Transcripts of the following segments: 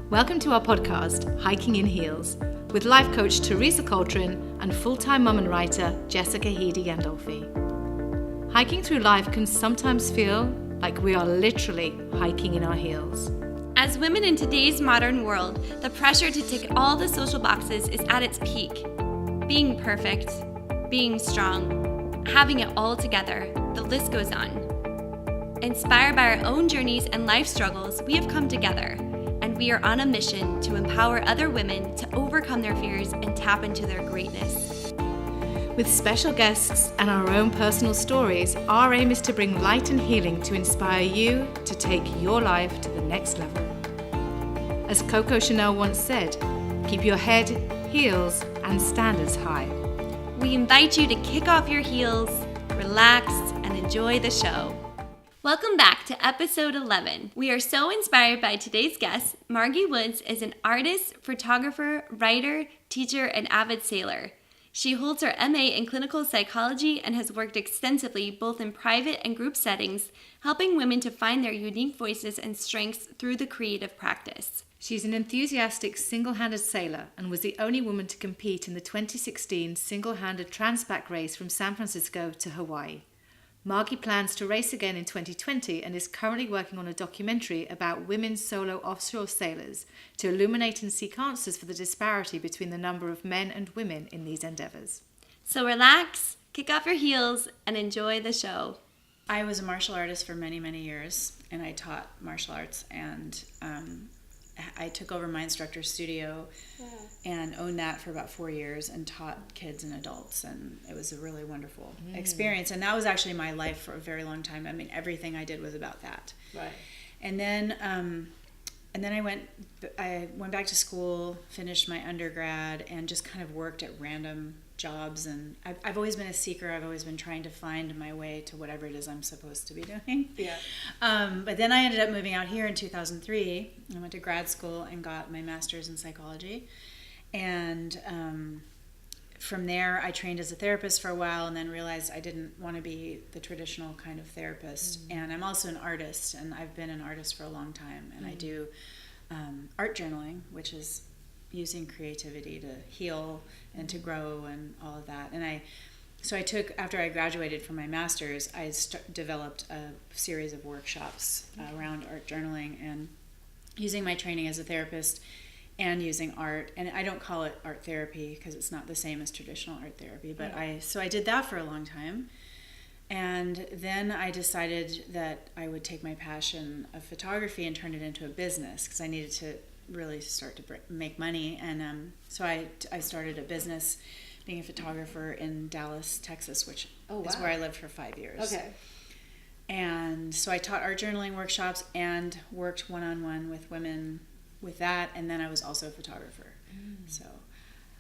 Welcome to our podcast, Hiking in Heels, with life coach Teresa Coltrane and full-time mum and writer Jessica Heedy Gandolfi. Hiking through life can sometimes feel like we are literally hiking in our heels. As women in today's modern world, the pressure to tick all the social boxes is at its peak. Being perfect, being strong, having it all together, the list goes on. Inspired by our own journeys and life struggles, we have come together, and we are on a mission to empower other women to overcome their fears and tap into their greatness. With special guests and our own personal stories, our aim is to bring light and healing to inspire you to take your life to the next level. As Coco Chanel once said, keep your head, heels, and standards high. We invite you to kick off your heels, relax, and enjoy the show. Welcome back to episode 11. We are so inspired by today's guest. Margie Woods is an artist, photographer, writer, teacher, and avid sailor. She holds her MA in clinical psychology and has worked extensively both in private and group settings, helping women to find their unique voices and strengths through the creative practice. She's an enthusiastic single-handed sailor and was the only woman to compete in the 2016 Singlehanded TransPac Race from San Francisco to Hawaii. Margie plans to race again in 2020 and is currently working on a documentary about women solo offshore sailors to illuminate and seek answers for the disparity between the number of men and women in these endeavors. So relax, kick off your heels, and enjoy the show. I was a martial artist for many, many years, and I taught martial arts, and I took over my instructor's studio and owned that for about 4 years and taught kids and adults, and it was a really wonderful experience. And that was actually my life for a very long time. I mean, everything I did was about that. Right. And then I went back to school, finished my undergrad, and just kind of worked at random jobs. And I've always been a seeker. I've always been trying to find my way to whatever it is I'm supposed to be doing. Yeah. But then I ended up moving out here in 2003. I went to grad school and got my master's in psychology. And from there, I trained as a therapist for a while and then realized I didn't want to be the traditional kind of therapist. And I'm also an artist, and I've been an artist for a long time. And I do art journaling, which is using creativity to heal and to grow and all of that. And after I graduated from my master's, I developed a series of workshops around art journaling and using my training as a therapist and using art. And I don't call it art therapy because it's not the same as traditional art therapy, but I did that for a long time. And then I decided that I would take my passion of photography and turn it into a business because I needed to really start to make money. And so I started a business being a photographer in Dallas, Texas, which is where I lived for 5 years. Okay. And so I taught art journaling workshops and worked one-on-one with women with that. And then I was also a photographer. So.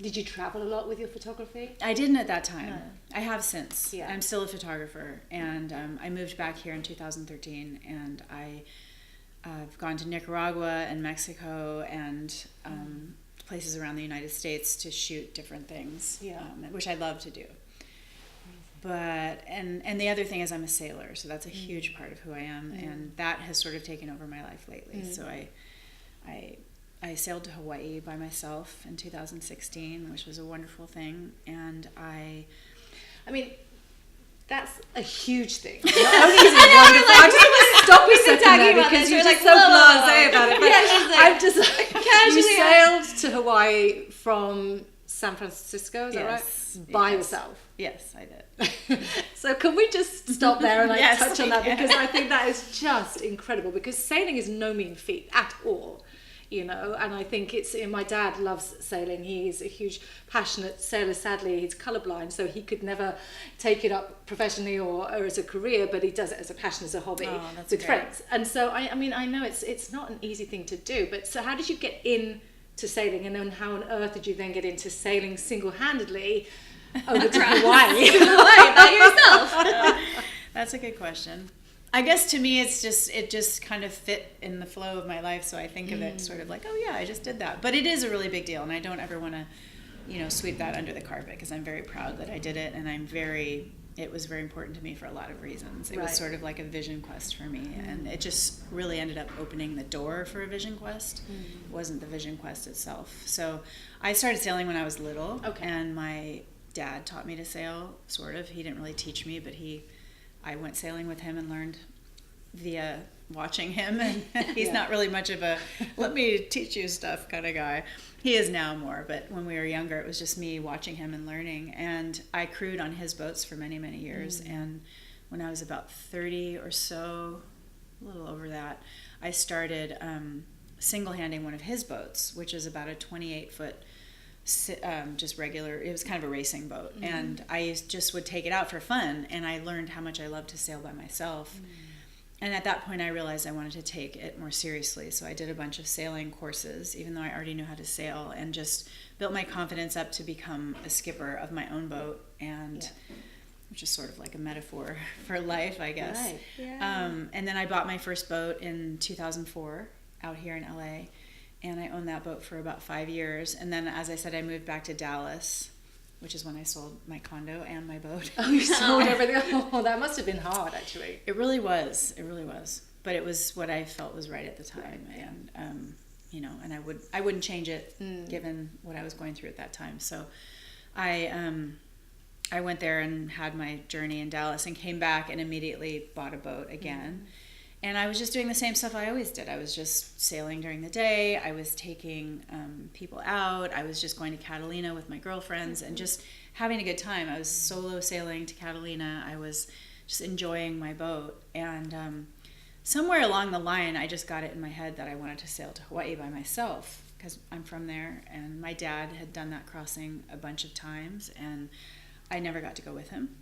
Did you travel a lot with your photography? I didn't at that time. No. I have since. Yeah. I'm still a photographer. And I moved back here in 2013, and I've gone to Nicaragua and Mexico and places around the United States to shoot different things, which I love to do. But and the other thing is I'm a sailor, so that's a huge part of who I am, and that has sort of taken over my life lately. So I sailed to Hawaii by myself in 2016, which was a wonderful thing, and I mean, that's a huge thing. Not only is it wonderful, I just want to stop a second there because you're just so blasé about it. But I'm just casually. You sailed to Hawaii from San Francisco, is that right? By yourself. Yes, I did. So can we just stop there and touch on that, because I think that is just incredible, because sailing is no mean feat at all. And I think my dad loves sailing. He's a huge, passionate sailor. Sadly, he's colorblind, so he could never take it up professionally or as a career, but he does it as a passion, as a hobby with friends. And so, I know it's not an easy thing to do, but so how did you get into sailing, and then how on earth did you then get into sailing single-handedly over to Hawaii? Hawaii by yourself? That's a good question. I guess to me it just kind of fit in the flow of my life, so I think of it sort of like, oh yeah, I just did that. But it is a really big deal, and I don't ever want to, sweep that under the carpet, because I'm very proud that I did it, and I'm very it was very important to me for a lot of reasons. It Right. was sort of like a vision quest for me, and it just really ended up opening the door for a vision quest. It wasn't the vision quest itself. So I started sailing when I was little, and my dad taught me to sail, sort of. He didn't really teach me, but I went sailing with him and learned via watching him, and he's not really much of a let me teach you stuff kind of guy. He is now more, but when we were younger, it was just me watching him and learning. And I crewed on his boats for many, many years. And when I was about 30 or so, a little over that, I started single-handing one of his boats, which is about a 28-foot just regular, it was kind of a racing boat. And I just would take it out for fun, and I learned how much I loved to sail by myself. And at that point, I realized I wanted to take it more seriously. So I did a bunch of sailing courses, even though I already knew how to sail, and just built my confidence up to become a skipper of my own boat, and which is sort of like a metaphor for life, I guess. Right. Yeah. And then I bought my first boat in 2004 out here in LA, and I owned that boat for about 5 years. And then, as I said, I moved back to Dallas, which is when I sold my condo and my boat. Oh, you sold everything. Oh, that must have been hard, actually. It really was. It really was. But it was what I felt was right at the time, and you know, and I wouldn't change it given what I was going through at that time. So, I went there and had my journey in Dallas, and came back and immediately bought a boat again. And I was just doing the same stuff I always did. I was just sailing during the day. I was taking people out. I was just going to Catalina with my girlfriends and just having a good time. I was solo sailing to Catalina. I was just enjoying my boat. And somewhere along the line, I just got it in my head that I wanted to sail to Hawaii by myself, because I'm from there. And my dad had done that crossing a bunch of times, and I never got to go with him.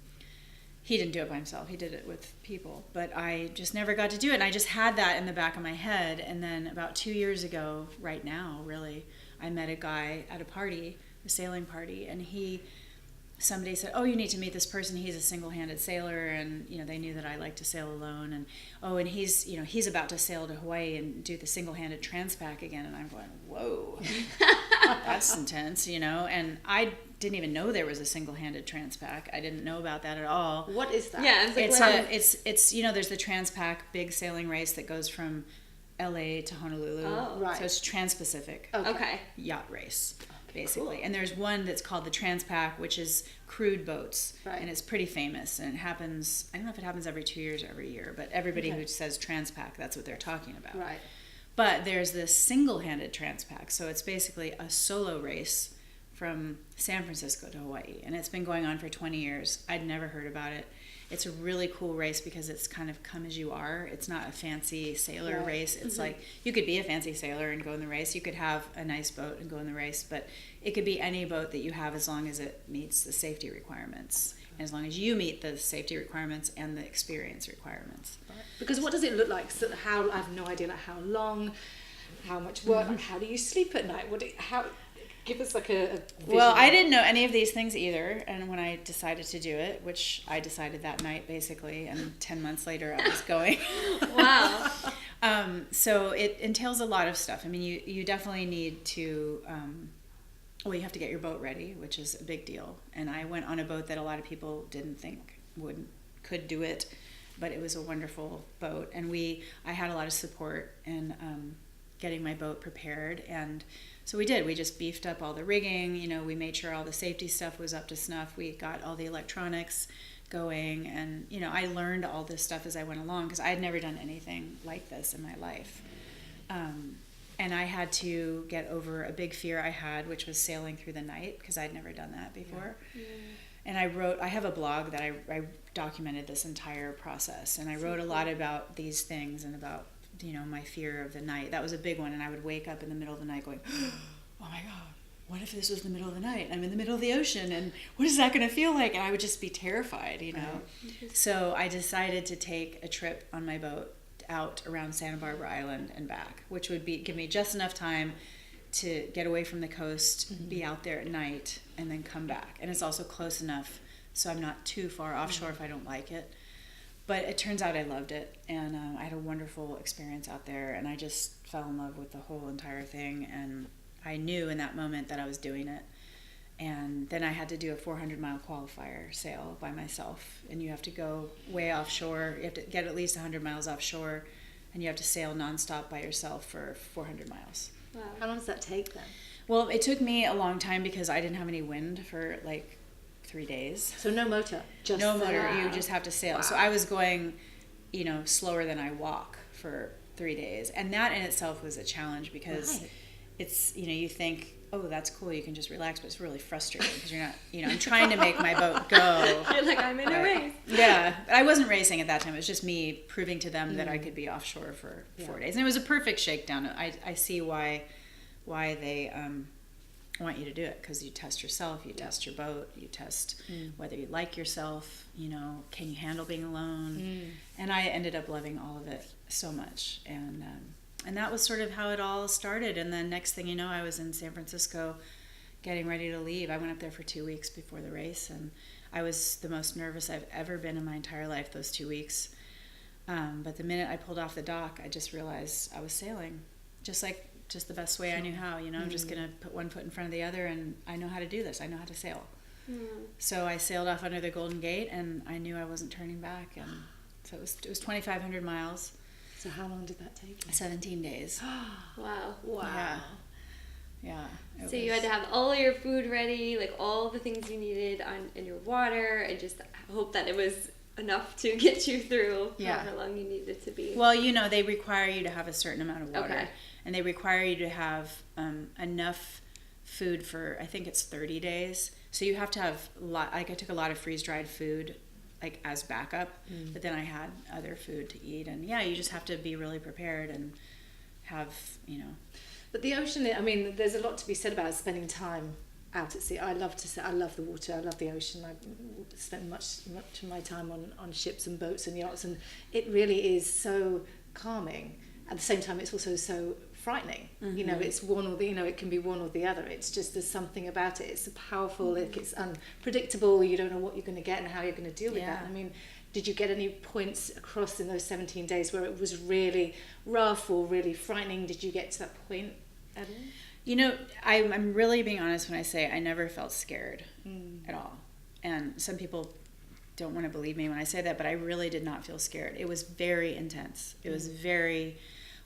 He didn't do it by himself. He did it with people. But I just never got to do it. And I just had that in the back of my head. And then about 2 years ago, right now, really, I met a guy at a party, a sailing party. And somebody said, oh, you need to meet this person. He's a single-handed sailor. And, you know, they knew that I like to sail alone. And, oh, and he's about to sail to Hawaii and do the Singlehanded TransPac again. And I'm going, whoa, that's intense, you know. And I didn't even know there was a single-handed TransPac. I didn't know about that at all. What is that? Yeah, It's you know, there's the TransPac big sailing race that goes from LA to Honolulu. Oh, right. So it's Trans-Pacific Okay. yacht race, basically. Cool. And there's one that's called the TransPac, which is crewed boats. Right. And it's pretty famous. And it happens, I don't know if it happens every 2 years or every year, but everybody who says TransPac, that's what they're talking about. Right. But there's this single-handed TransPac. So it's basically a solo race from San Francisco to Hawaii, and it's been going on for 20 years. I'd never heard about it. It's a really cool race because it's kind of come as you are. It's not a fancy sailor race. It's like you could be a fancy sailor and go in the race. You could have a nice boat and go in the race, but it could be any boat that you have as long as it meets the safety requirements, and as long as you meet the safety requirements and the experience requirements. Because what does it look like? So I have no idea, like how long, how much work, like how do you sleep at night? Give us like a vision. Well, I didn't know any of these things either, and when I decided to do it, which I decided that night basically, and 10 months later I was going. Wow. So it entails a lot of stuff. I mean, you definitely need to, you have to get your boat ready, which is a big deal. And I went on a boat that a lot of people didn't think could do it, but it was a wonderful boat. And I had a lot of support in getting my boat prepared, and so we did. We just beefed up all the rigging. You know, we made sure all the safety stuff was up to snuff. We got all the electronics going, and you know, I learned all this stuff as I went along because I had never done anything like this in my life. And I had to get over a big fear I had, which was sailing through the night, because I'd never done that before. Yeah. And I have a blog that I documented this entire process, and I wrote a lot about these things and about, you know, my fear of the night. That was a big one, and I would wake up in the middle of the night going, oh my God, what if this was the middle of the night? I'm in the middle of the ocean, and what is that going to feel like? And I would just be terrified, you know. So I decided to take a trip on my boat out around Santa Barbara Island and back, which would give me just enough time to get away from the coast, be out there at night, and then come back. And it's also close enough so I'm not too far offshore if I don't like it. But it turns out I loved it, and I had a wonderful experience out there, and I just fell in love with the whole entire thing, and I knew in that moment that I was doing it. And then I had to do a 400-mile qualifier sail by myself. And you have to go way offshore. You have to get at least 100 miles offshore, and you have to sail nonstop by yourself for 400 miles. Wow. How long does that take then? Well, it took me a long time because I didn't have any wind for like 3 days. So no motor? Just no motor. You just have to sail. Wow. So I was going, slower than I walk for 3 days. And that in itself was a challenge because it's, you think, oh, that's cool, you can just relax, but it's really frustrating because you're not, I'm trying to make my boat go. You're like, I'm in a race. Yeah, I wasn't racing at that time. It was just me proving to them that I could be offshore for 4 days. And it was a perfect shakedown. I see why they want you to do it, because you test yourself, you test your boat, you test whether you like yourself, can you handle being alone? And I ended up loving all of it so much. And that was sort of how it all started. And then next thing you know, I was in San Francisco getting ready to leave. I went up there for 2 weeks before the race, and I was the most nervous I've ever been in my entire life those 2 weeks. But the minute I pulled off the dock, I just realized I was sailing. Just the best way I knew how, I'm just going to put one foot in front of the other, and I know how to do this. I know how to sail. So I sailed off under the Golden Gate, and I knew I wasn't turning back. And so it was 2,500 miles. So how long did that take you? 17 days. Wow. Yeah. So you had to have all your food ready, like all the things you needed in your water, and just hope that it was enough to get you through however long you needed it to be. Well, they require you to have a certain amount of water. Okay. And they require you to have enough food for, I think it's 30 days. So you have to have I took a lot of freeze-dried food, like as backup, but then I had other food to eat. And you just have to be really prepared and have, But the ocean, there's a lot to be said about spending time out at sea. I love the water, I love the ocean. I spend much of my time on ships and boats and yachts, and it really is so calming. At the same time, it's also so frightening. It's one or the, it can be one or the other. It's just, there's something about it. It's powerful, it's unpredictable. You don't know what you're going to get and how you're going to deal with that. Did you get any points across in those 17 days where it was really rough or really frightening? Did you get to that point at all? I'm really being honest when I say I never felt scared at all. And some people don't want to believe me when I say that, but I really did not feel scared. It was very intense. It was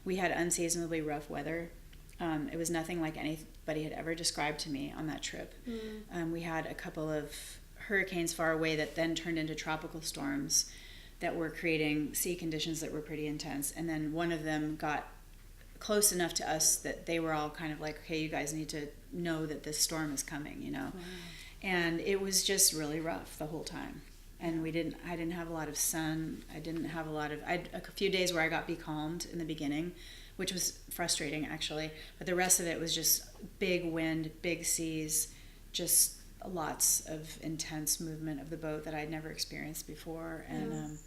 we had unseasonably rough weather. It was nothing like anybody had ever described to me on that trip. We had a couple of hurricanes far away that then turned into tropical storms that were creating sea conditions that were pretty intense. And then one of them got close enough to us that they were all kind of like, okay, you guys need to know that this storm is coming, Wow. And it was just really rough the whole time. And I didn't have a lot of sun. I had a few days where I got becalmed in the beginning, which was frustrating actually. But the rest of it was just big wind, big seas, just lots of intense movement of the boat that I'd never experienced before. And,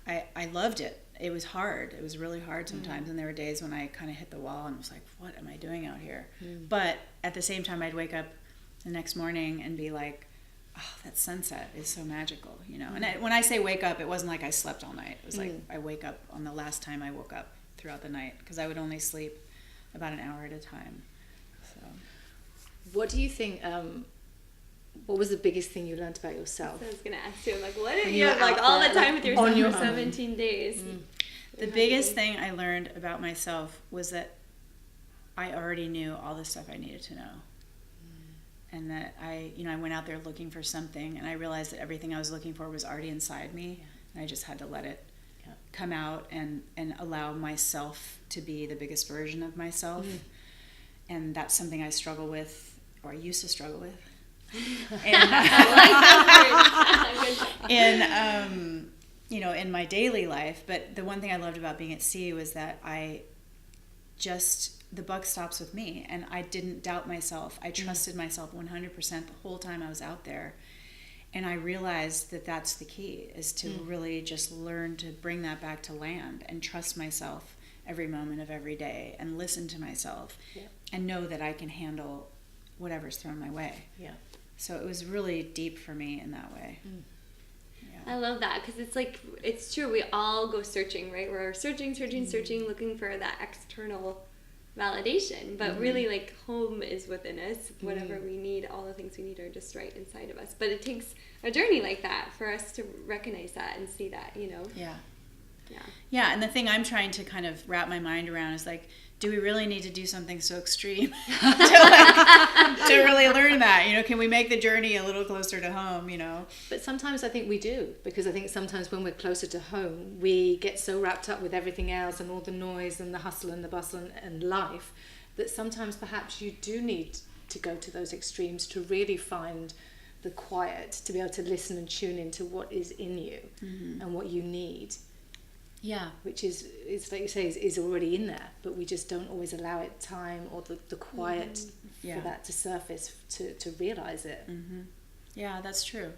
I loved it. It was hard. It was really hard sometimes. And there were days when I kind of hit the wall and was like, what am I doing out here? But at the same time, I'd wake up the next morning and be like, oh, that sunset is so magical, And when I say wake up, it wasn't like I slept all night. It was like I wake up on the last time I woke up throughout the night, because I would only sleep about an hour at a time. So, what do you think? What was the biggest thing you learned about yourself? I was gonna ask you, what did you have all the time with yourself for 17 days? The biggest thing I learned about myself was that I already knew all the stuff I needed to know. And that I went out there looking for something, and I realized that everything I was looking for was already inside me, and I just had to let it come out and allow myself to be the biggest version of myself. And that's something I struggle with, or I used to struggle with. In my daily life. But the one thing I loved about being at sea was that the buck stops with me, and I didn't doubt myself. I trusted myself 100% the whole time I was out there. And I realized that that's the key, is to really just learn to bring that back to land and trust myself every moment of every day and listen to myself and know that I can handle whatever's thrown my way. Yeah. So it was really deep for me in that way. I love that, because it's true, we all go searching, right? We're searching, looking for that external validation, but really like home is within us. Whatever we need, all the things we need are just right inside of us. But it takes a journey like that for us to recognize that and see that, you know. Yeah, and the thing I'm trying to kind of wrap my mind around is like, do we really need to do something so extreme to really learn that? You know, can we make the journey a little closer to home, you know? But sometimes I think we do, because I think sometimes when we're closer to home, we get so wrapped up with everything else and all the noise and the hustle and the bustle and life, that sometimes perhaps you do need to go to those extremes to really find the quiet, to be able to listen and tune into what is in you and what you need. Yeah. Which is like you say, is already in there, but we just don't always allow it time or the quiet for that to surface, to realize it. Yeah, that's true.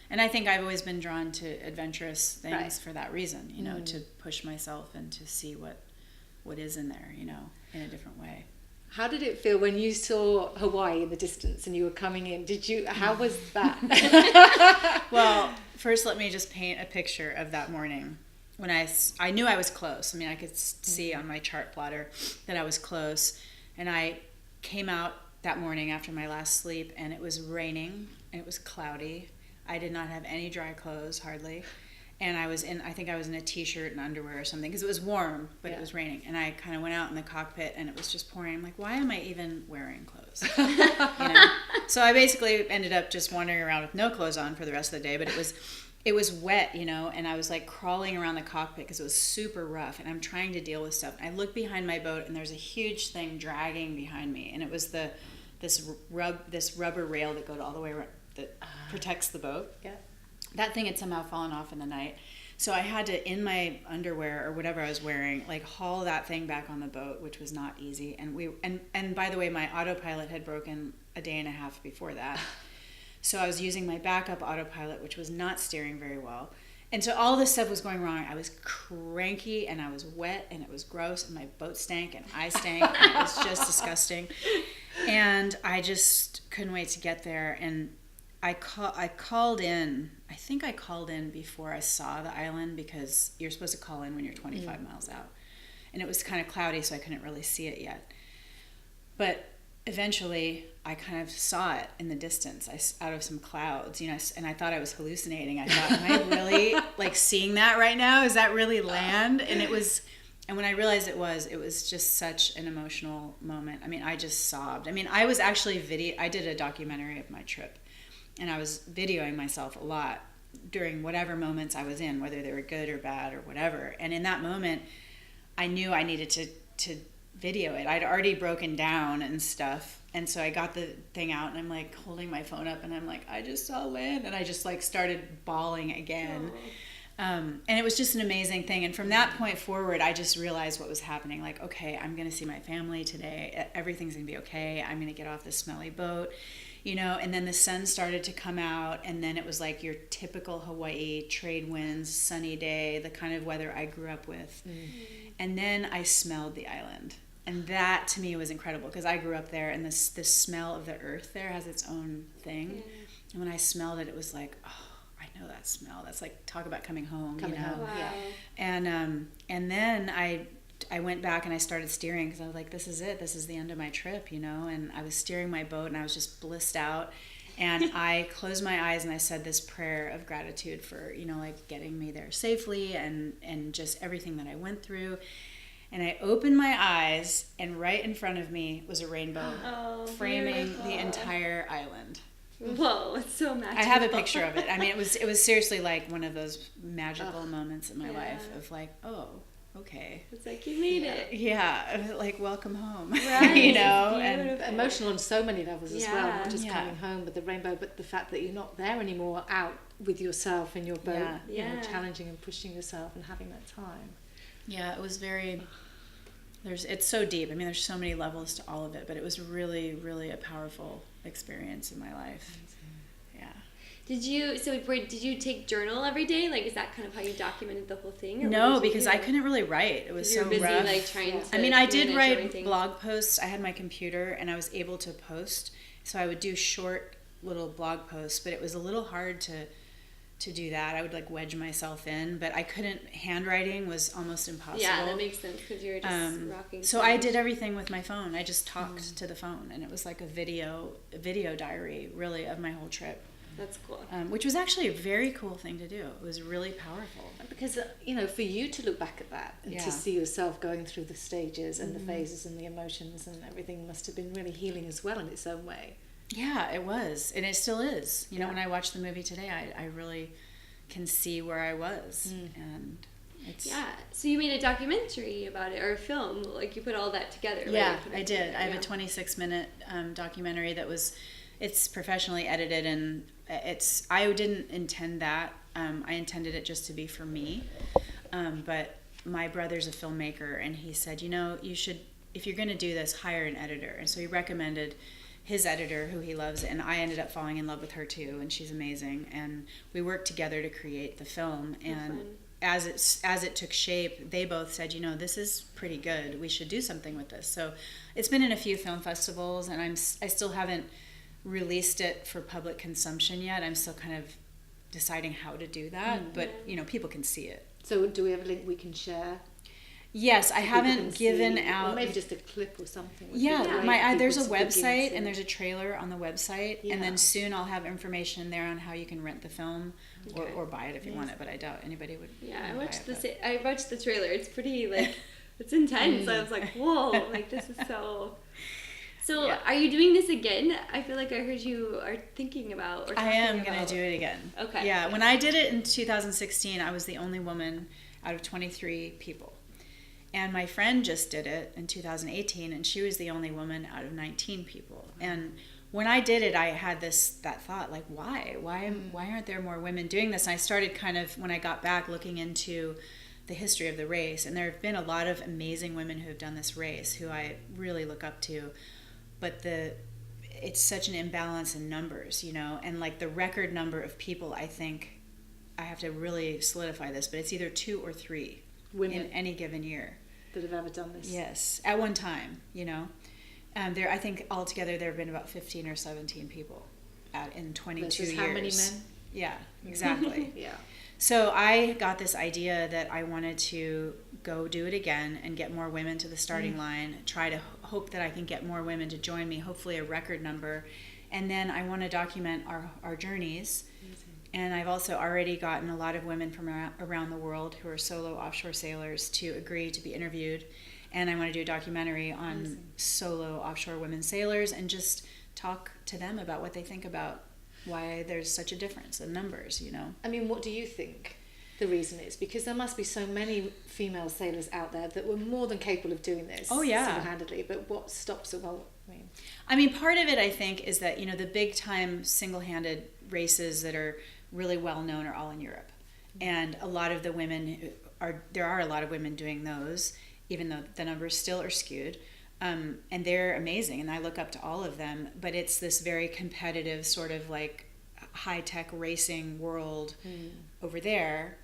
And I think I've always been drawn to adventurous things for that reason, you know, to push myself and to see what is in there, you know, in a different way. How did it feel when you saw Hawaii in the distance and you were coming in? How was that? Well, first let me just paint a picture of that morning. When I knew I was close. I mean, I could see on my chart plotter that I was close. And I came out that morning after my last sleep, and it was raining, and it was cloudy. I did not have any dry clothes, hardly. And I think I was in a t-shirt and underwear or something, because it was warm, but it was raining. And I kind of went out in the cockpit, and it was just pouring. I'm like, why am I even wearing clothes? You know? So I basically ended up just wandering around with no clothes on for the rest of the day, but it was wet, you know, and I was like crawling around the cockpit because it was super rough, and I'm trying to deal with stuff. I look behind my boat, and there's a huge thing dragging behind me, and it was this rubber rail that goes all the way around, that protects the boat. Yeah. That thing had somehow fallen off in the night, so I had to, in my underwear or whatever I was wearing, like haul that thing back on the boat, which was not easy. And by the way, my autopilot had broken a day and a half before that. So I was using my backup autopilot, which was not steering very well. And so all this stuff was going wrong. I was cranky, and I was wet, and it was gross, and my boat stank, and I stank, and it was just disgusting. And I just couldn't wait to get there. And I called in. I think I called in before I saw the island, because you're supposed to call in when you're 25 miles out. And it was kind of cloudy, so I couldn't really see it yet. But eventually I kind of saw it in the distance, out of some clouds, you know, and I thought I was hallucinating. I thought, am I really like seeing that right now? Is that really land? And when I realized it was just such an emotional moment. I mean, I just sobbed. I mean, I was actually I did a documentary of my trip, and I was videoing myself a lot during whatever moments I was in, whether they were good or bad or whatever. And in that moment, I knew I needed to video it. I'd already broken down and stuff, and so I got the thing out, and I'm like holding my phone up, and I'm like, I just saw land, and I just like started bawling again. And it was just an amazing thing. And from that point forward, I just realized what was happening. Like, okay, I'm gonna see my family today, everything's gonna be okay, I'm gonna get off this smelly boat, you know. And then the sun started to come out, and then it was like your typical Hawaii trade winds, sunny day, the kind of weather I grew up with. And then I smelled the island. And that to me was incredible, because I grew up there, and this smell of the earth there has its own thing. And when I smelled it, it was like, oh, I know that smell. That's like, talk about coming home, you know. Wow. Yeah. And then I went back and I started steering, because I was like, this is it. This is the end of my trip, you know. And I was steering my boat, and I was just blissed out. And I closed my eyes, and I said this prayer of gratitude for, you know, like getting me there safely, and just everything that I went through. And I opened my eyes, and right in front of me was a rainbow framing beautiful. the entire island. Whoa, it's so magical. I have a picture of it. I mean, it was seriously like one of those magical moments in my life of like, oh, okay. It's like, you made it. Yeah, like, welcome home. Right. You know, and emotional on so many levels as well, not just coming home, but the rainbow, but the fact that you're not there anymore, out with yourself in your boat, you know, challenging and pushing yourself and having that time. Yeah, it was very, it's so deep. I mean, there's so many levels to all of it, but it was really, really a powerful experience in my life. Yeah. Did you take journal every day? Like, is that kind of how you documented the whole thing? Or no, because I couldn't really write. It was so busy, rough. like, trying to I mean, I did write everything. blog posts. I had my computer, and I was able to post. So I would do short little blog posts, but it was a little hard to to do that. I would like wedge myself in, but I couldn't. Handwriting was almost impossible. Yeah, that makes sense because you're just rocking. So I did everything with my phone. I just talked to the phone, and it was like a video diary, really, of my whole trip. That's cool. Which was actually a very cool thing to do. It was really powerful. Because, for you to look back at that and to see yourself going through the stages and the phases and the emotions and everything must have been really healing as well in its own way. Yeah, it was. And it still is. You know, when I watch the movie today, I really can see where I was. And it's... Yeah. So you made a documentary about it, or a film. Like, you put all that together, right? Yeah, I did. I have a 26-minute documentary that was... It's professionally edited, and I didn't intend that. I intended it just to be for me. But my brother's a filmmaker, and he said, you should, if you're going to do this, hire an editor. And so he recommended his editor, who he loves, and I ended up falling in love with her too, and she's amazing. And we worked together to create the film. And as it took shape, they both said, this is pretty good. We should do something with this. So it's been in a few film festivals, and I still haven't released it for public consumption yet. I'm still kind of deciding how to do that, but people can see it. So do we have a link we can share? Yes, I haven't given out. Or maybe just a clip or something. There's a website and there's a trailer on the website, and then soon I'll have information there on how you can rent the film or buy it if you want it. But I doubt anybody would. Yeah, I watched the trailer. It's pretty it's intense. I was like, whoa, this is so. So are you doing this again? I feel like I heard you are thinking about. Or I am going to do it again. Okay. Yeah, when I did it in 2016, I was the only woman out of 23 people. And my friend just did it in 2018, and she was the only woman out of 19 people. And when I did it, I had that thought, like, why? Why aren't there more women doing this? And I started kind of, when I got back, looking into the history of the race. And there have been a lot of amazing women who have done this race, who I really look up to. But it's such an imbalance in numbers, and like the record number of people, I think, I have to really solidify this, but it's either 2 or 3 women in any given year that have ever done this. Yes, at one time, I think altogether there have been about 15 or 17 people in 22 years. How many men? Yeah, exactly. Yeah. So I got this idea that I wanted to go do it again and get more women to the starting line, try to hope that I can get more women to join me, hopefully a record number. And then I want to document our journeys. Amazing. And I've also already gotten a lot of women from around the world who are solo offshore sailors to agree to be interviewed. And I want to do a documentary on solo offshore women sailors and just talk to them about what they think about why there's such a difference in numbers, I mean, what do you think the reason is? Because there must be so many female sailors out there that were more than capable of doing this single-handedly, but what stops it? Well, I mean, part of it, I think, is that, the big time single-handed races that are really well known are all in Europe. And a lot of the women there are a lot of women doing those, even though the numbers still are skewed. And they're amazing, and I look up to all of them, but it's this very competitive sort of like high-tech racing world over there,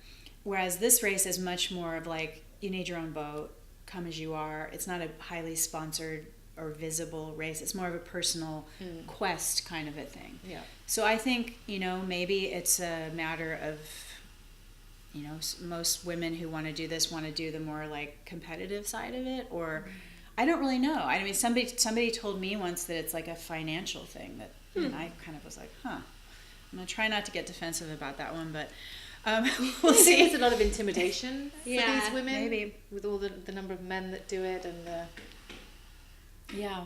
whereas this race is much more of like, you need your own boat, come as you are. It's not a highly sponsored or visible race. It's more of a personal quest kind of a thing. Yeah. So I think, maybe it's a matter of, most women who want to do this want to do the more like competitive side of it, or I don't really know. I mean, somebody told me once that it's like a financial thing, and I kind of was like, I'm going to try not to get defensive about that one, but we'll see. There's a lot of intimidation for these women, maybe, with all the number of men that do it and the... Yeah.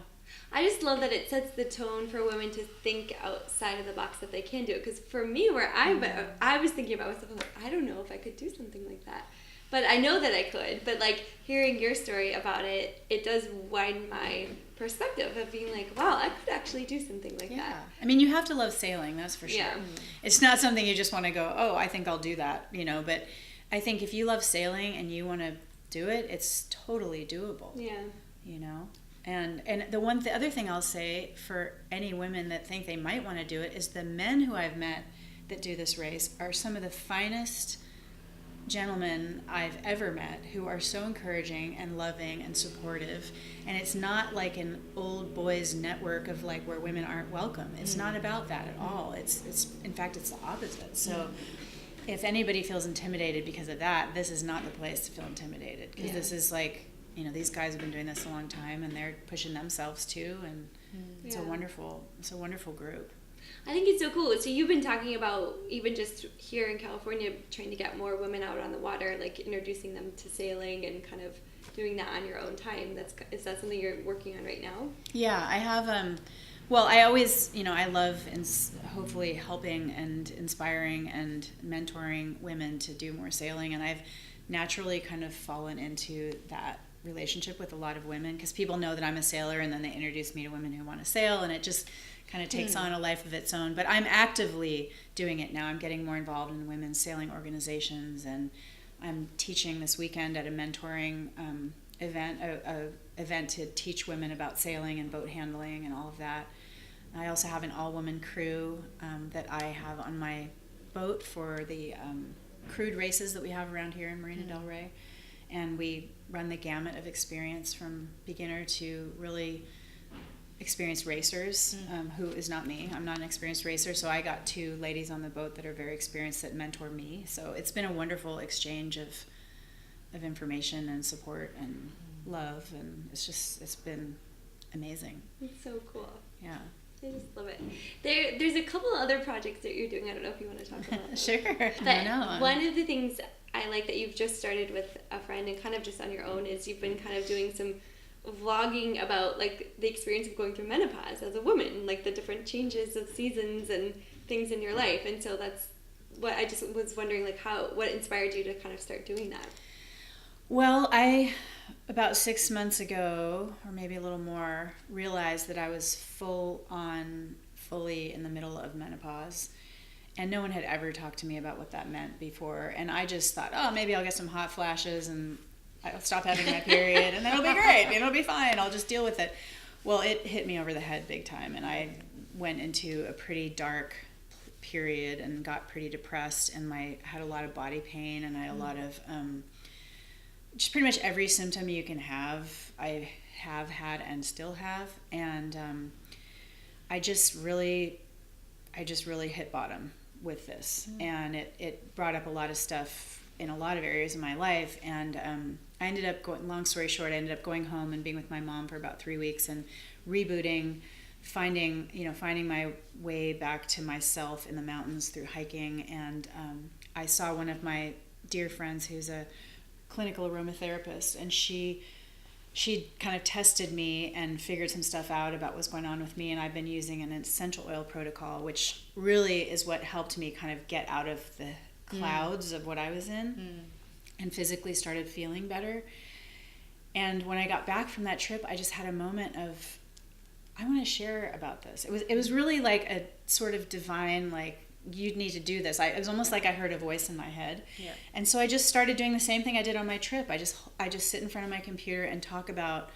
I just love that it sets the tone for women to think outside of the box that they can do it. Because for me, where I was thinking about myself, I'm like, I don't know if I could do something like that. But I know that I could. But like hearing your story about it, it does widen my perspective of being like, wow, I could actually do something like that. I mean, you have to love sailing, that's for sure. Yeah. It's not something you just want to go, I think I'll do that, But I think if you love sailing and you want to do it, it's totally doable. Yeah. And the other thing I'll say for any women that think they might want to do it is the men who I've met that do this race are some of the finest gentlemen I've ever met, who are so encouraging and loving and supportive. And it's not like an old boys network of like where women aren't welcome. It's not about that at all. It's in fact, it's the opposite. So if anybody feels intimidated because of that, this is not the place to feel intimidated, because this is like, you know, these guys have been doing this a long time and they're pushing themselves too, and it's a wonderful group. I think it's so cool. So you've been talking about, even just here in California, trying to get more women out on the water, like introducing them to sailing and kind of doing that on your own time. Is that something you're working on right now? Yeah, I have, well, I always, you know, I love hopefully helping and inspiring and mentoring women to do more sailing, and I've naturally kind of fallen into that relationship with a lot of women, because people know that I'm a sailor, and then they introduce me to women who want to sail, and it just kind of takes on a life of its own. But I'm actively doing it now. I'm getting more involved in women's sailing organizations, and I'm teaching this weekend at a mentoring event to teach women about sailing and boat handling and all of that. I also have an all-woman crew that I have on my boat for the crude races that we have around here in Marina del Rey, and we run the gamut of experience from beginner to really experienced racers, who is not me. I'm not an experienced racer, so I got 2 ladies on the boat that are very experienced that mentor me. So it's been a wonderful exchange of information and support and love, and it's been amazing. It's so cool. Yeah. I just love it. There's a couple other projects that you're doing. I don't know if you want to talk about them. Sure. But one of the things I like that you've just started with a friend and kind of just on your own is you've been kind of doing some vlogging about like the experience of going through menopause as a woman, like the different changes of seasons and things in your life. And so that's what I just was wondering, like what inspired you to kind of start doing that? Well, I, about 6 months ago, or maybe a little more, realized that I was fully in the middle of menopause. And no one had ever talked to me about what that meant before. And I just thought, oh, maybe I'll get some hot flashes and I'll stop having my period and then it'll be great. It'll be fine. I'll just deal with it. Well, it hit me over the head big time. And I went into a pretty dark period and got pretty depressed, and had a lot of body pain, and I had a lot of just pretty much every symptom you can have, I have had and still have. And I just really hit bottom with this. And it brought up a lot of stuff in a lot of areas of my life. And I ended up long story short, I ended up going home and being with my mom for about 3 weeks and rebooting, finding my way back to myself in the mountains through hiking. And I saw one of my dear friends who's a clinical aromatherapist, and she kind of tested me and figured some stuff out about what's going on with me, and I've been using an essential oil protocol, which really is what helped me kind of get out of the clouds of what I was in and physically started feeling better. And when I got back from that trip, I just had a moment of, I want to share about this. It was really like a sort of divine, like, you need to do this. It was almost like I heard a voice in my head. Yeah. And so I just started doing the same thing I did on my trip. I just sit in front of my computer and talk about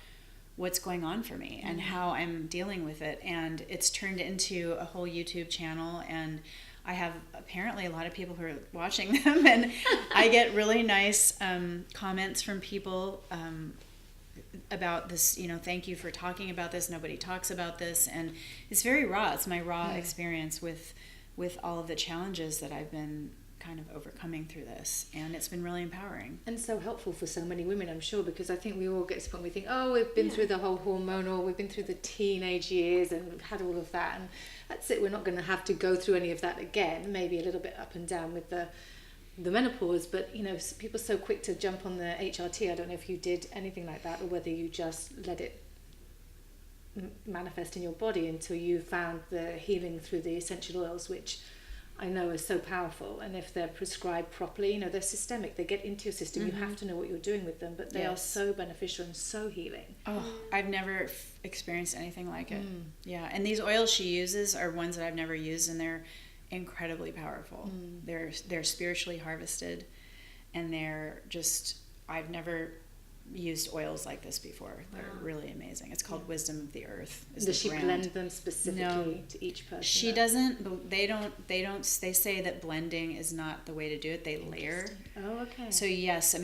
what's going on for me and how I'm dealing with it. And it's turned into a whole YouTube channel, and I have apparently a lot of people who are watching them, and I get really nice comments from people about this, thank you for talking about this. Nobody talks about this. And it's very raw. It's my raw experience with all of the challenges that I've been kind of overcoming through this, and it's been really empowering and so helpful for so many women, I'm sure, because I think we all get to the point where we think, oh, we've been through the whole hormonal, we've been through the teenage years and we've had all of that, and that's it, we're not going to have to go through any of that again. Maybe a little bit up and down with the menopause, but people are so quick to jump on the HRT. I don't know if you did anything like that, or whether you just let it manifest in your body until you found the healing through the essential oils, which I know are so powerful. And if they're prescribed properly, they're systemic, they get into your system. You have to know what you're doing with them, but they are so beneficial and so healing. I've never experienced anything like it. And these oils she uses are ones that I've never used, and they're incredibly powerful. They're spiritually harvested, and I've never used oils like this before. They're really amazing. It's called Wisdom of the Earth. Does she blend them specifically to each person? She doesn't. They say that blending is not the way to do it. They layer. Oh, okay. So yes,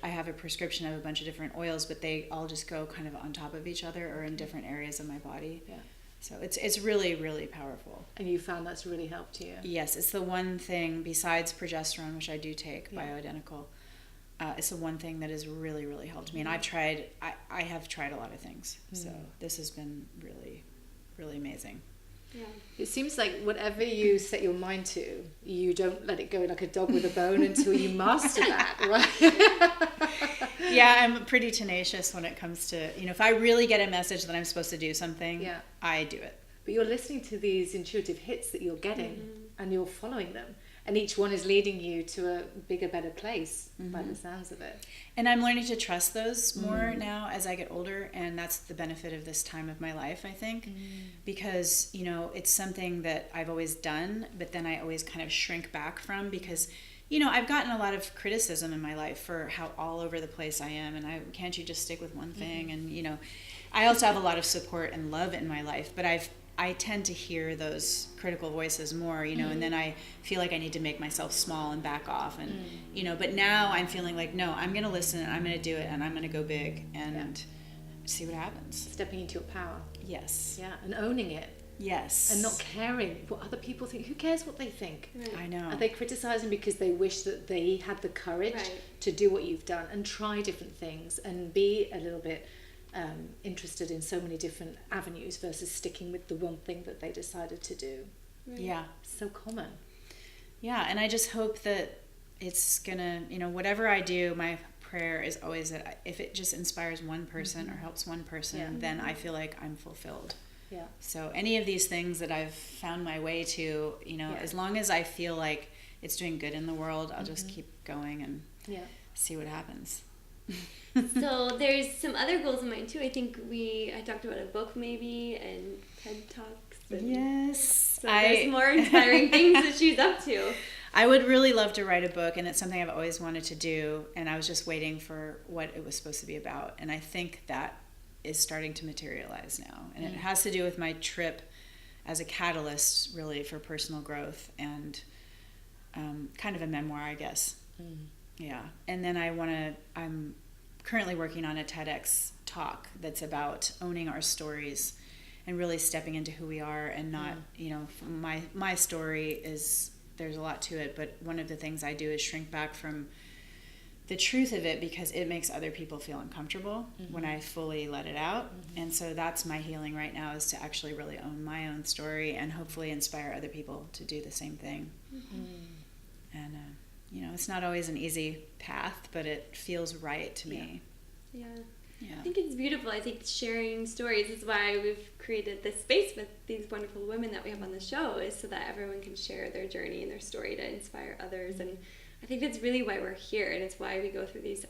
I have a prescription of a bunch of different oils, but they all just go kind of on top of each other or in different areas of my body. Yeah. So it's really, really powerful. And you found that's really helped you? Yes, it's the one thing besides progesterone, which I do take, bioidentical. It's the one thing that has really, really helped me. And I have tried a lot of things. So this has been really, really amazing. Yeah. It seems like whatever you set your mind to, you don't let it go like a dog with a bone until you master that, right? Yeah, I'm pretty tenacious when it comes to, if I really get a message that I'm supposed to do something, I do it. But you're listening to these intuitive hits that you're getting and you're following them. And each one is leading you to a bigger, better place by the sounds of it. And I'm learning to trust those more now as I get older. And that's the benefit of this time of my life, I think. Because, it's something that I've always done, but then I always kind of shrink back from because, I've gotten a lot of criticism in my life for how all over the place I am. And can't you just stick with one thing? And, I also have a lot of support and love in my life, but I tend to hear those critical voices more, and then I feel like I need to make myself small and back off. And, but now I'm feeling like, no, I'm going to listen and I'm going to do it and I'm going to go big and see what happens. Stepping into your power. Yes. Yeah. And owning it. Yes. And not caring what other people think. Who cares what they think? Right. I know. Are they criticizing because they wish that they had the courage to do what you've done and try different things and be a little bit interested in so many different avenues versus sticking with the one thing that they decided to do? Yeah. So common. Yeah, and I just hope that it's gonna, whatever I do, my prayer is always that if it just inspires one person or helps one person, then I feel like I'm fulfilled. Yeah. So any of these things that I've found my way to, as long as I feel like it's doing good in the world, I'll just keep going and see what happens. So there's some other goals in mind too. I think I talked about a book maybe and TED Talks. Yes. So there's more inspiring things that she's up to. I would really love to write a book, and it's something I've always wanted to do, and I was just waiting for what it was supposed to be about. And I think that is starting to materialize now. And it has to do with my trip as a catalyst really for personal growth and kind of a memoir, I guess. Yeah. And then I'm currently working on a TEDx talk that's about owning our stories and really stepping into who we are and not, my story is, there's a lot to it, but one of the things I do is shrink back from the truth of it because it makes other people feel uncomfortable when I fully let it out. And so that's my healing right now, is to actually really own my own story and hopefully inspire other people to do the same thing. And, it's not always an easy path, but it feels right to me. Yeah. I think it's beautiful. I think sharing stories is why we've created this space with these wonderful women that we have on the show, is so that everyone can share their journey and their story to inspire others. And I think that's really why we're here, and it's why we go through these,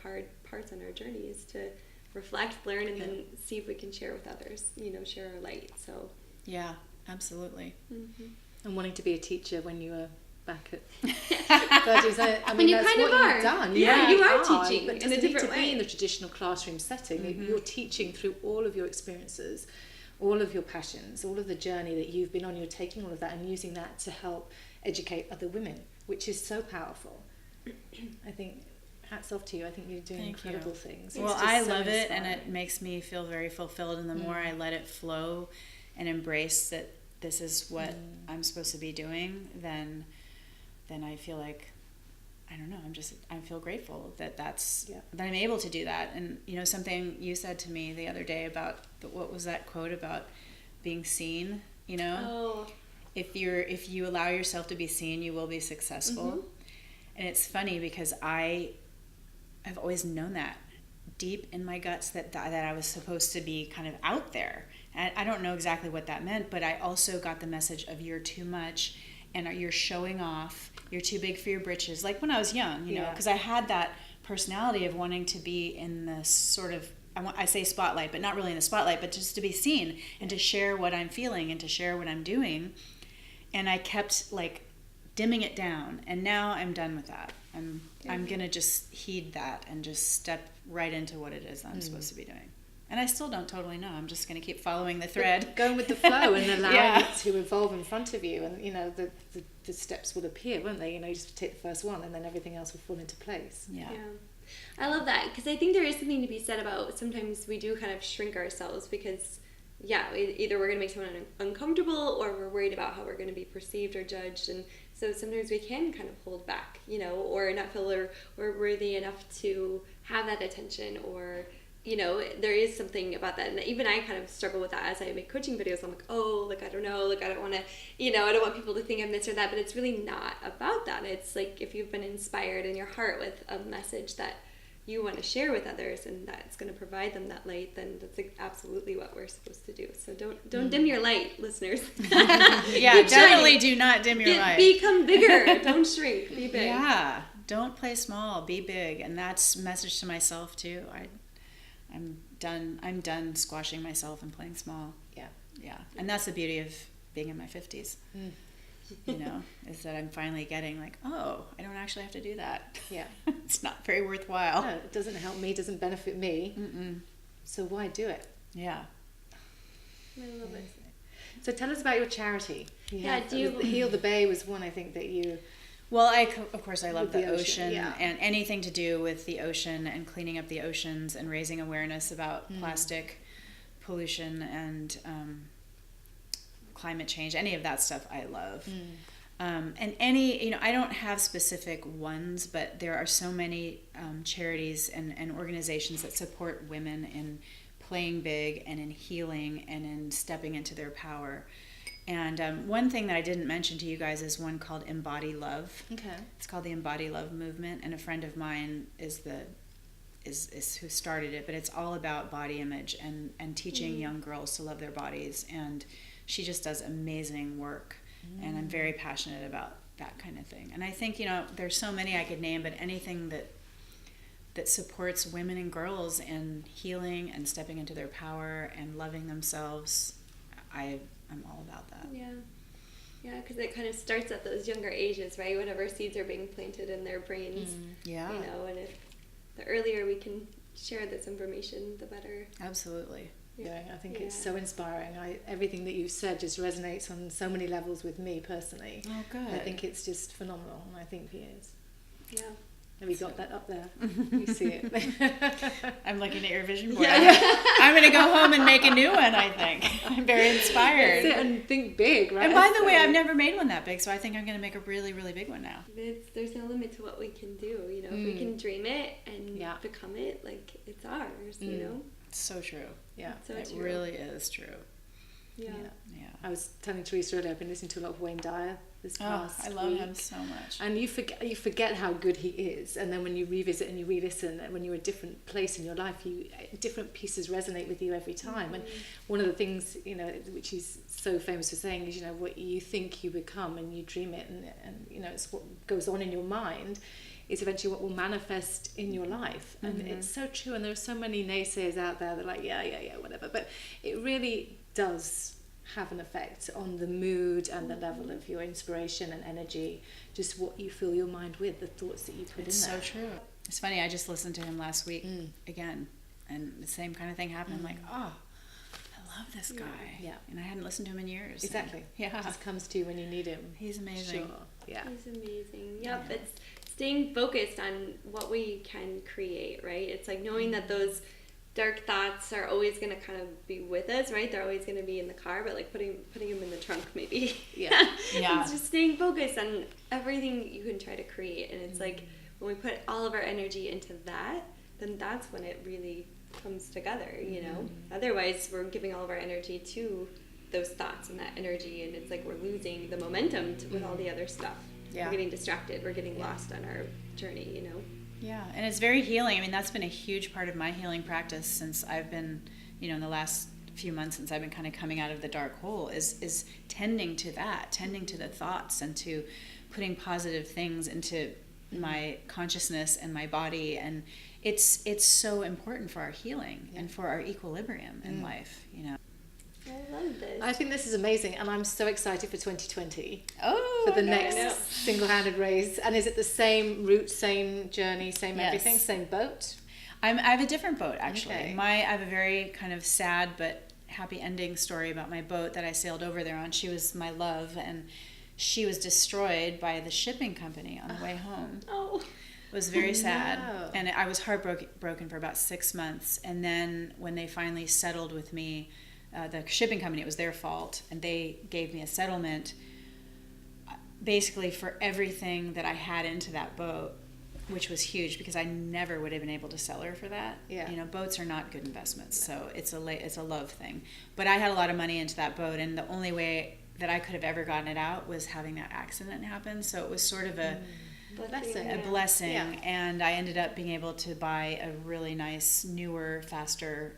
hard parts on our journey, is to reflect, learn, and then see if we can share with others, share our light. So yeah, absolutely. And wanting to be a teacher when you were back at 30s. I mean, you that's kind what of are. you've done. Yeah, you are teaching but in a different way. Be in the traditional classroom setting. You're teaching through all of your experiences, all of your passions, all of the journey that you've been on. You're taking all of that and using that to help educate other women, which is so powerful. I think hats off to you. I think you're doing incredible things. Well, I love it, and it makes me feel very fulfilled. And the more I let it flow and embrace that this is what I'm supposed to be doing, then I feel like, I don't know, I feel grateful that that I'm able to do that. And something you said to me the other day about what was that quote about being seen? If you allow yourself to be seen, you will be successful. And it's funny because I've always known that deep in my guts that I was supposed to be kind of out there. And I don't know exactly what that meant, but I also got the message of you're too much and you're showing off, you're too big for your britches. Like when I was young, because I had that personality of wanting to be in the sort of, I say spotlight, but not really in the spotlight, but just to be seen and to share what I'm feeling and to share what I'm doing. And I kept like dimming it down, and now I'm done with that. I'm gonna just heed that and just step right into what it is that I'm supposed to be doing. And I still don't totally know. I'm just going to keep following the thread. But going with the flow and allowing it to evolve in front of you. And, the steps will appear, won't they? You just take the first one and then everything else will fall into place. Yeah. I love that, because I think there is something to be said about sometimes we do kind of shrink ourselves because either we're going to make someone uncomfortable, or we're worried about how we're going to be perceived or judged. And so sometimes we can kind of hold back, or not feel we're worthy enough to have that attention, or, there is something about that. And even I kind of struggle with that as I make coaching videos. I'm like, oh, like, I don't know, like, I don't want to, I don't want people to think I'm this or that, but it's really not about that. It's like, if you've been inspired in your heart with a message that you want to share with others, and that's going to provide them that light, then that's absolutely what we're supposed to do. So don't dim your light, listeners. Yeah, definitely do not dim your light. Become bigger. Don't shrink. Be big. Yeah, don't play small. Be big, and that's a message to myself too. I'm done squashing myself and playing small. Yeah, and that's the beauty of being in my 50s. Is that I'm finally getting like, oh, I don't actually have to do that. Yeah. It's not very worthwhile. No, it doesn't help me, doesn't benefit me. So why do it? Yeah. I love it. So tell us about your charity. Do you... Heal the Bay was one, I think, that you... Well, of course, I love the ocean yeah. and anything to do with the ocean and cleaning up the oceans and raising awareness about plastic pollution and climate change. Any of that stuff I love. And I don't have specific ones, but there are so many charities and organizations that support women in playing big and in healing and in stepping into their power. And one thing that I didn't mention to you guys is one called Embody Love. Okay. It's called the Embody Love Movement, and a friend of mine is who started it. But it's all about body image and teaching young girls to love their bodies. And she just does amazing work, and I'm very passionate about that kind of thing. And I think there's so many I could name, but anything that supports women and girls in healing and stepping into their power and loving themselves, I'm all about that. Yeah, because it kind of starts at those younger ages, right? Whatever seeds are being planted in their brains. And if the earlier we can share this information, the better. Absolutely. Yeah, I think it's so inspiring. Everything that you've said just resonates on so many levels with me personally. Oh, good. I think it's just phenomenal, and I think he is. Yeah. Have you got that up there? You see it. I'm looking at your vision board. I'm going to go home and make a new one, I think. I'm very inspired. That's it, and think big, right? And by the way, I've never made one that big, so I think I'm going to make a really, really big one now. There's no limit to what we can do, If we can dream it and become it, like, it's ours, It's so true. Yeah. It really is true. Yeah. I was telling Teresa earlier, I've been listening to a lot of Wayne Dyer this past week. I love him so much. And you forget how good he is, and then when you revisit and you re-listen, when you're in a different place in your life, different pieces resonate with you every time. And one of the things, which he's so famous for saying is, what you think you become and you dream it, and it's what goes on in your mind is eventually what will manifest in your life. And it's so true, and there are so many naysayers out there that are like, yeah, whatever, but it really does have an effect on the mood and the level of your inspiration and energy, just what you fill your mind with, the thoughts that you put in there. It's so true. It's funny, I just listened to him last week again, and the same kind of thing happened. I'm like, oh, I love this guy. Yeah. And I hadn't listened to him in years. Exactly. Yeah. It just comes to you when you need him. He's amazing. Sure. Yeah. He's amazing. Yep. Yeah. It's staying focused on what we can create, right? It's like knowing that those dark thoughts are always going to kind of be with us, right? They're always going to be in the car, but like putting them in the trunk maybe. Yeah. It's just staying focused on everything you can try to create. And it's like when we put all of our energy into that, then that's when it really comes together, Otherwise, we're giving all of our energy to those thoughts and that energy, and it's like we're losing the momentum with all the other stuff. Yeah. We're getting distracted. We're getting lost on our journey, Yeah, and it's very healing. I mean, that's been a huge part of my healing practice since I've been, in the last few months since I've been kind of coming out of the dark hole, is tending to that, tending to the thoughts and to putting positive things into my consciousness and my body. And it's so important for our healing and for our equilibrium in life, I love this. I think this is amazing, and I'm so excited for 2020. Oh, for the next Singlehanded race. And is it the same route, same journey, same everything, same boat? I have a different boat, actually. Okay. I have a very kind of sad but happy ending story about my boat that I sailed over there on. She was my love, and she was destroyed by the shipping company on the way home. Oh. It was very sad. And I was heartbroken for about 6 months. And then when they finally settled with me, the shipping company, it was their fault, and they gave me a settlement basically for everything that I had into that boat, which was huge because I never would have been able to sell her for that. Yeah. You know, boats are not good investments, so it's a love thing. But I had a lot of money into that boat, and the only way that I could have ever gotten it out was having that accident happen. So it was sort of a blessing. Yeah. And I ended up being able to buy a really nice, newer, faster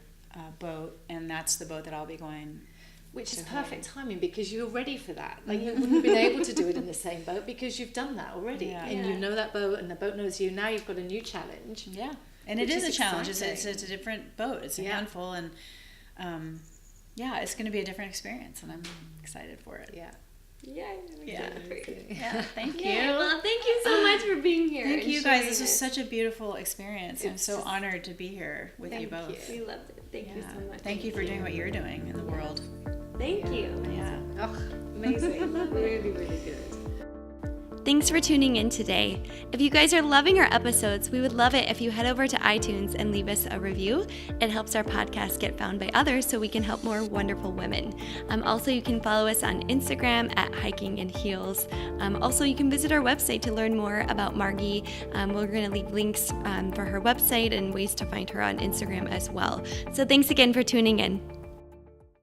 boat, and that's the boat that I'll be going. Which is perfect timing because you're ready for that. Like you wouldn't have been able to do it in the same boat because you've done that already. Yeah. And you know that boat and the boat knows you. Now you've got a new challenge. Yeah. And it is a challenge. It's a different boat. It's a handful, and it's going to be a different experience, and I'm excited for it. Yeah. Yeah. Thank you. Yeah, well, thank you so much for being here. Thank and you guys. sharing This was it. such a beautiful experience. I'm so honored to be here with you both. We loved it. Thank you so much. Thank you for doing what you're doing in the world. Thank you. Yeah. Oh, amazing. Really, really good. Thanks for tuning in today. If you guys are loving our episodes, we would love it if you head over to iTunes and leave us a review. It helps our podcast get found by others so we can help more wonderful women. Also, you can follow us on Instagram at Hiking in Heels. Also, you can visit our website to learn more about Margie. We're going to leave links for her website and ways to find her on Instagram as well. So thanks again for tuning in.